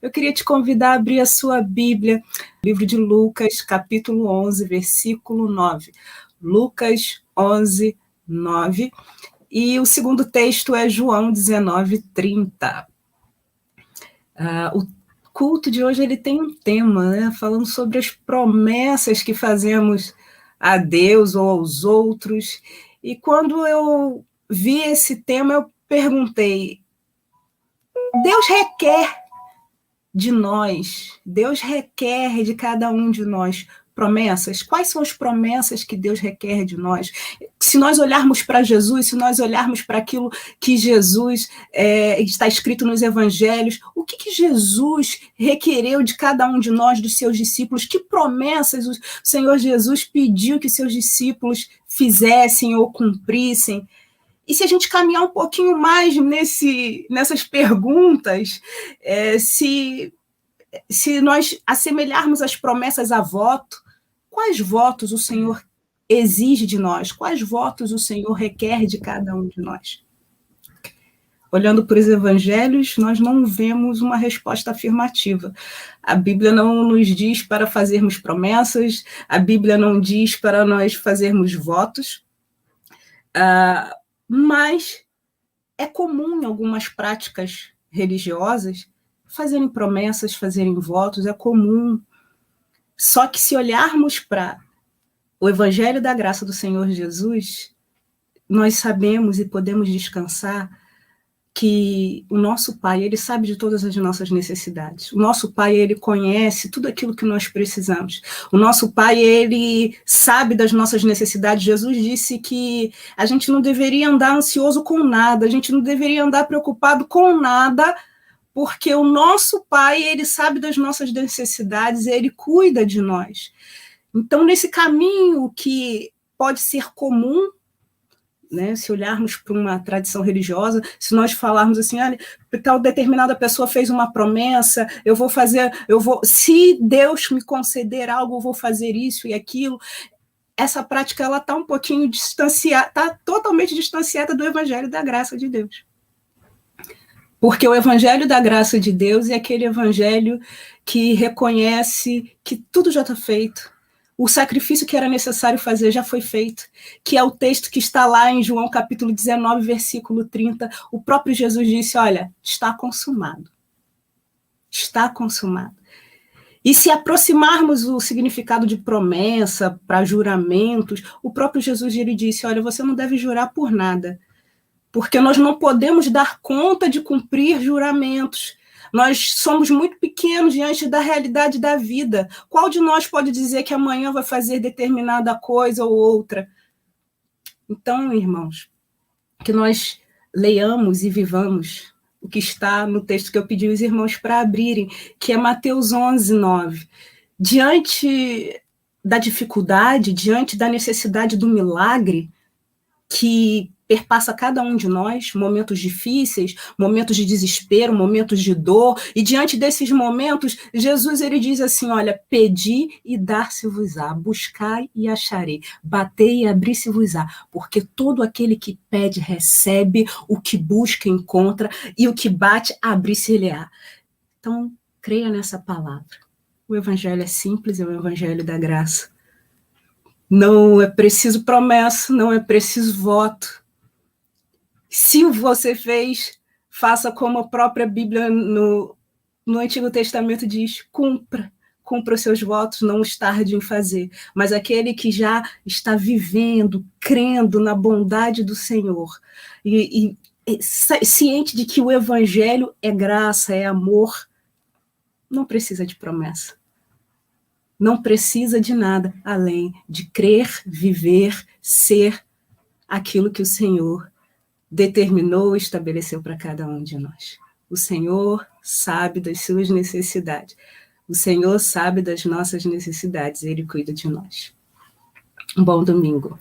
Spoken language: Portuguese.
Eu queria te convidar a abrir a sua Bíblia, livro de Lucas, capítulo 11, versículo 9. Lucas 11, 9. E o segundo texto é João 19, 30. O culto de hoje ele tem um tema, né, falando sobre as promessas que fazemos a Deus ou aos outros. E quando eu vi esse tema, eu perguntei: Deus requer de nós, Deus requer de cada um de nós promessas? Quais são as promessas que Deus requer de nós? Se nós olharmos para Jesus, se nós olharmos para aquilo que Jesus está escrito nos evangelhos, o que Jesus requereu de cada um de nós, dos seus discípulos? Que promessas o Senhor Jesus pediu que seus discípulos fizessem ou cumprissem? E se a gente caminhar um pouquinho mais nessas perguntas, se nós assemelharmos as promessas a voto, quais votos o Senhor exige de nós? Quais votos o Senhor requer de cada um de nós? Olhando para os evangelhos, nós não vemos uma resposta afirmativa. A Bíblia não nos diz para fazermos promessas, a Bíblia não diz para nós fazermos votos, mas é comum em algumas práticas religiosas fazerem promessas, fazerem votos, é comum. Só que se olharmos para o Evangelho da Graça do Senhor Jesus, nós sabemos e podemos descansar que o nosso Pai, Ele sabe de todas as nossas necessidades. O nosso Pai, Ele conhece tudo aquilo que nós precisamos. O nosso Pai, Ele sabe das nossas necessidades. Jesus disse que a gente não deveria andar ansioso com nada, a gente não deveria andar preocupado com nada, porque o nosso Pai, Ele sabe das nossas necessidades, Ele cuida de nós. Então, nesse caminho que pode ser comum, né, se olharmos para uma tradição religiosa, se nós falarmos assim, olha, tal determinada pessoa fez uma promessa, se Deus me conceder algo, eu vou fazer isso e aquilo. Essa prática ela está um pouquinho distanciada, está totalmente distanciada do Evangelho da Graça de Deus. Porque o Evangelho da Graça de Deus é aquele Evangelho que reconhece que tudo já está feito, o sacrifício que era necessário fazer já foi feito, que é o texto que está lá em João capítulo 19, versículo 30. O próprio Jesus disse, olha, está consumado. Está consumado. E se aproximarmos o significado de promessa para juramentos, o próprio Jesus ele disse, olha, você não deve jurar por nada, porque nós não podemos dar conta de cumprir juramentos. Nós somos muito pequenos diante da realidade da vida. Qual de nós pode dizer que amanhã vai fazer determinada coisa ou outra? Então, irmãos, que nós leiamos e vivamos o que está no texto que eu pedi os irmãos para abrirem, que é Mateus 11, 9. Diante da dificuldade, diante da necessidade do milagre que perpassa cada um de nós, momentos difíceis, momentos de desespero, momentos de dor, e diante desses momentos, Jesus ele diz assim, olha, pedi e dar-se-vos-á, buscai e acharei, batei e abri-se-vos-á, porque todo aquele que pede recebe, o que busca encontra, e o que bate abri-se-lhe-á. Então, creia nessa palavra. O evangelho é simples, é o evangelho da graça. Não é preciso promessa, não é preciso voto. Se você fez, faça como a própria Bíblia no Antigo Testamento diz, cumpra os seus votos, não os tarde em fazer. Mas aquele que já está vivendo, crendo na bondade do Senhor, e ciente de que o Evangelho é graça, é amor, não precisa de promessa. Não precisa de nada além de crer, viver, ser aquilo que o Senhor determinou e estabeleceu para cada um de nós. O Senhor sabe das suas necessidades. O Senhor sabe das nossas necessidades. Ele cuida de nós. Um bom domingo.